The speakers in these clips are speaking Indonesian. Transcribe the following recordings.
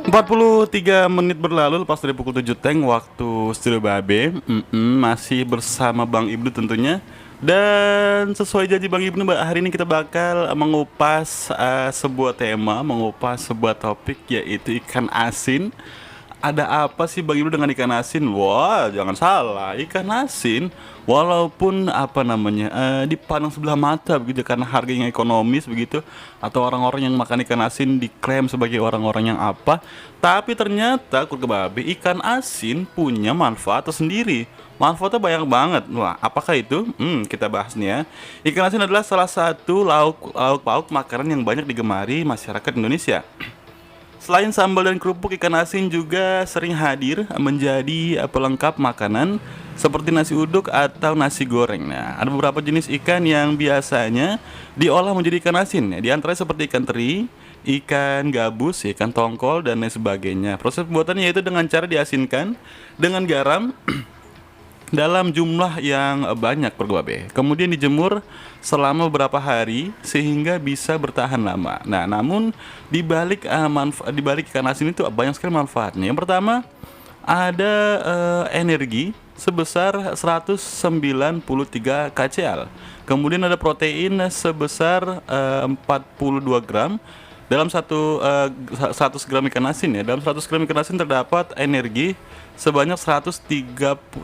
43 menit berlalu lepas dari pukul 7 Teng waktu Studio Babe. Masih bersama Bang Ibnu tentunya. Dan sesuai janji Bang Ibnu, hari ini kita bakal mengupas sebuah tema, mengupas sebuah topik, yaitu ikan asin. Ada apa sih Bang Ibnu dengan ikan asin? Wah, jangan salah, ikan asin walaupun apa namanya dipandang sebelah mata begitu karena harganya ekonomis begitu, atau orang-orang yang makan ikan asin diklaim sebagai orang-orang yang apa, tapi ternyata kurkebabe, ikan asin punya manfaat tersendiri. Manfaatnya banyak banget. Wah, apakah itu? Kita bahas nih ya. Ikan asin adalah salah satu lauk pauk makanan yang banyak digemari masyarakat Indonesia. Selain sambal dan kerupuk, ikan asin juga sering hadir menjadi pelengkap makanan seperti nasi uduk atau nasi goreng. Nah, ada beberapa jenis ikan yang biasanya diolah menjadi ikan asin. Di antaranya seperti ikan teri, ikan gabus, ikan tongkol, dan lain sebagainya. Proses pembuatannya yaitu dengan cara diasinkan dengan garam dalam jumlah yang banyak pergobe. Kemudian dijemur selama beberapa hari sehingga bisa bertahan lama. Nah, namun di balik ikan asin itu banyak sekali manfaatnya. Yang pertama, ada energi sebesar 193 kcal. Kemudian ada protein sebesar 42 gram dalam 100 gram ikan asin ya. Dalam 100 gram ikan asin terdapat energi sebanyak 193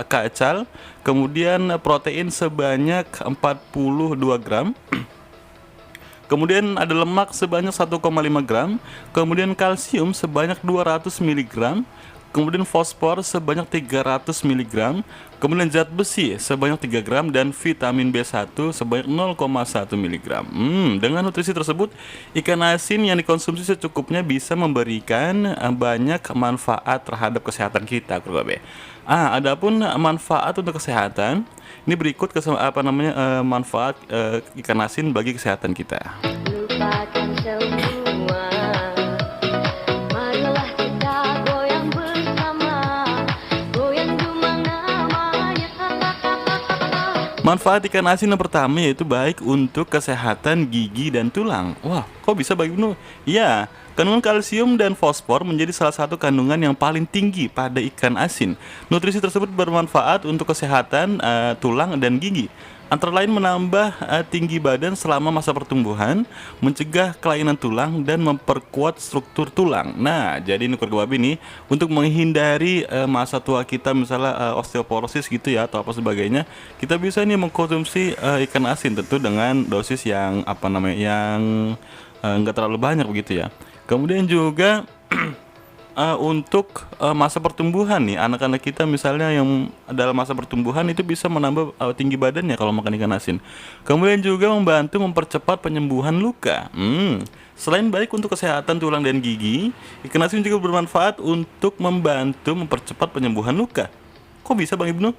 kcal, kemudian protein sebanyak 42 gram. Kemudian ada lemak sebanyak 1,5 gram, kemudian kalsium sebanyak 200 mg, kemudian fosfor sebanyak 300 mg, kemudian zat besi sebanyak 3 gram, dan vitamin B1 sebanyak 0,1 mg. Dengan nutrisi tersebut, ikan asin yang dikonsumsi secukupnya bisa memberikan banyak manfaat terhadap kesehatan kita, Kurbabe. Adapun manfaat untuk kesehatan, ini berikut manfaat ikan asin bagi kesehatan kita. Lupakan semua, marilah kita goyang bersama, goyang dumang namanya. Manfaat ikan asin yang pertama yaitu baik untuk kesehatan gigi dan tulang. Wah, kok bisa Bang Ibnu? Ya, kandungan kalsium dan fosfor menjadi salah satu kandungan yang paling tinggi pada ikan asin. Nutrisi tersebut bermanfaat untuk kesehatan tulang dan gigi. Antara lain menambah tinggi badan selama masa pertumbuhan, mencegah kelainan tulang, dan memperkuat struktur tulang. Nah, jadi ini Kurbabi nih, untuk menghindari masa tua kita misalnya osteoporosis gitu ya atau apa sebagainya, kita bisa nih mengkonsumsi ikan asin tentu dengan dosis yang yang nggak terlalu banyak begitu ya. Kemudian juga untuk masa pertumbuhan nih, anak-anak kita misalnya yang dalam masa pertumbuhan itu bisa menambah tinggi badannya kalau makan ikan asin. Kemudian juga membantu mempercepat penyembuhan luka. Selain baik untuk kesehatan tulang dan gigi, ikan asin juga bermanfaat untuk membantu mempercepat penyembuhan luka. Kok bisa Bang Ibnu?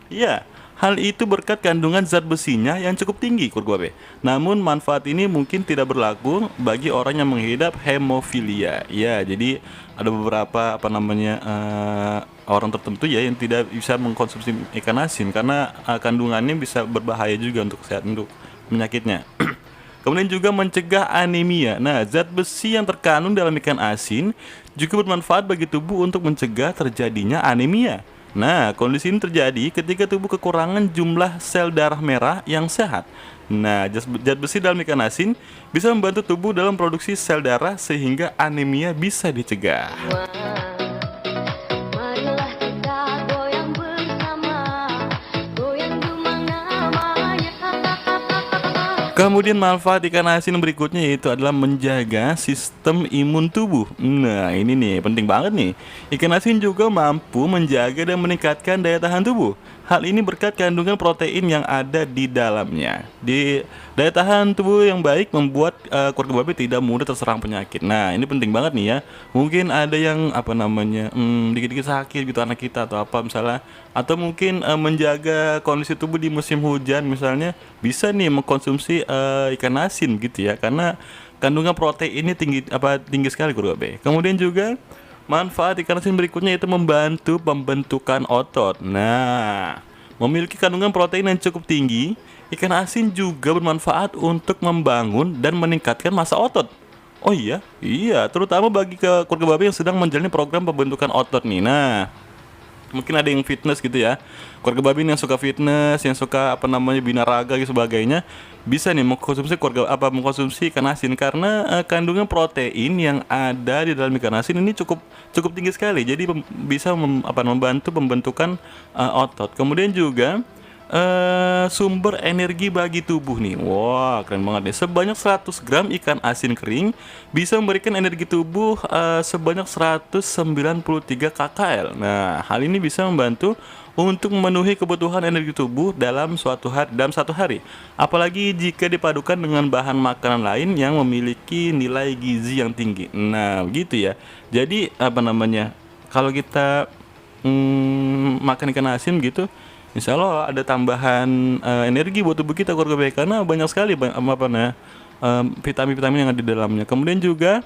Iya, hal itu berkat kandungan zat besinya yang cukup tinggi, Kurbabe. Namun manfaat ini mungkin tidak berlaku bagi orang yang mengidap hemofilia. Ya, jadi ada beberapa orang tertentu ya yang tidak bisa mengkonsumsi ikan asin karena kandungannya bisa berbahaya juga untuk kesehatan, untuk penyakitnya. Kemudian juga mencegah anemia. Nah, zat besi yang terkandung dalam ikan asin juga bermanfaat bagi tubuh untuk mencegah terjadinya anemia. Nah, kondisi ini terjadi ketika tubuh kekurangan jumlah sel darah merah yang sehat. Nah, zat besi dalam ikan asin bisa membantu tubuh dalam produksi sel darah sehingga anemia bisa dicegah. Marilah kita goyang bersama, goyang dumang namanya. Kemudian manfaat ikan asin berikutnya yaitu adalah menjaga sistem imun tubuh. Nah, ini nih penting banget nih. Ikan asin juga mampu menjaga dan meningkatkan daya tahan tubuh. Hal ini berkat kandungan protein yang ada di dalamnya. Di daya tahan tubuh yang baik membuat Kurbabe tidak mudah terserang penyakit. Nah, ini penting banget nih ya. Mungkin ada yang dikit-dikit sakit gitu anak kita atau apa misalnya, atau mungkin menjaga kondisi tubuh di musim hujan misalnya, bisa nih mengkonsumsi ikan asin gitu ya, karena kandungan proteinnya tinggi sekali Kurbabe. Kemudian juga manfaat ikan asin berikutnya yaitu membantu pembentukan otot. Nah, memiliki kandungan protein yang cukup tinggi, ikan asin juga bermanfaat untuk membangun dan meningkatkan massa otot. Oh iya? Iya, terutama bagi keluarga babe yang sedang menjalani program pembentukan otot nih. Nah, mungkin ada yang fitness gitu ya. Keluarga babe yang suka fitness, yang suka apa namanya binaraga dan sebagainya, bisa nih mengkonsumsi ikan asin karena kandungan protein yang ada di dalam ikan asin ini cukup cukup tinggi sekali. Jadi bisa membantu pembentukan otot. Kemudian juga sumber energi bagi tubuh nih. Wah, keren banget nih. Sebanyak 100 gram ikan asin kering bisa memberikan energi tubuh sebanyak 193 kcal. Nah, hal ini bisa membantu untuk memenuhi kebutuhan energi tubuh dalam satu hari. Apalagi jika dipadukan dengan bahan makanan lain yang memiliki nilai gizi yang tinggi. Nah, gitu ya. Jadi apa namanya? Kalau kita makan ikan asin gitu, insya Allah ada tambahan energi buat tubuh kita keluarga baik karena banyak sekali vitamin-vitamin yang ada di dalamnya. Kemudian juga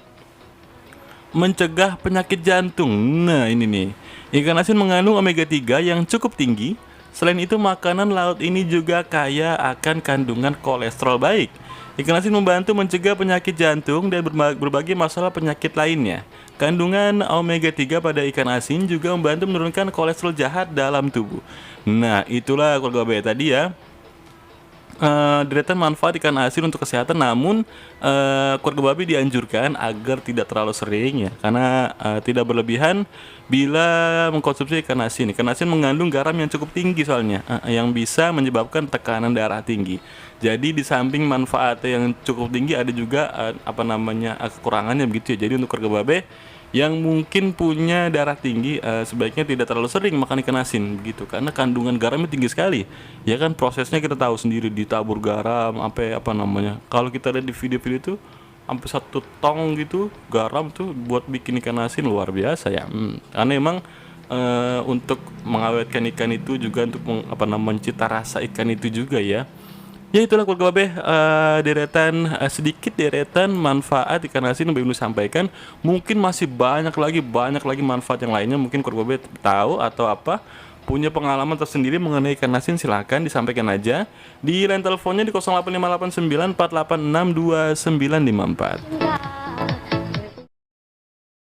mencegah penyakit jantung. Nah, ini nih. Ikan asin mengandung omega 3 yang cukup tinggi. Selain itu, makanan laut ini juga kaya akan kandungan kolesterol baik. Ikan asin membantu mencegah penyakit jantung dan berbagai masalah penyakit lainnya. Kandungan omega 3 pada ikan asin juga membantu menurunkan kolesterol jahat dalam tubuh. Nah, itulah keluarga baik tadi ya, deretan manfaat ikan asin untuk kesehatan, namun keluarga babi dianjurkan agar tidak terlalu sering ya, karena tidak berlebihan bila mengkonsumsi ikan asin. Ikan asin mengandung garam yang cukup tinggi soalnya, yang bisa menyebabkan tekanan darah tinggi. Jadi di samping manfaatnya yang cukup tinggi, ada juga kekurangannya begitu ya. Jadi untuk keluarga babe yang mungkin punya darah tinggi, sebaiknya tidak terlalu sering makan ikan asin begitu karena kandungan garamnya tinggi sekali. Ya kan, prosesnya kita tahu sendiri, ditabur garam sampai kalau kita lihat di video-video itu sampai 1 tong gitu garam tuh buat bikin ikan asin, luar biasa ya. Karena emang untuk mengawetkan ikan itu juga untuk mencita rasa ikan itu juga ya. Ya, itulah keluarga babe, sedikit deretan manfaat ikan asin yang belum disampaikan. Mungkin masih banyak lagi manfaat yang lainnya. Mungkin keluarga babe tahu atau punya pengalaman tersendiri mengenai ikan asin, silahkan disampaikan aja di line teleponnya di 085894862954.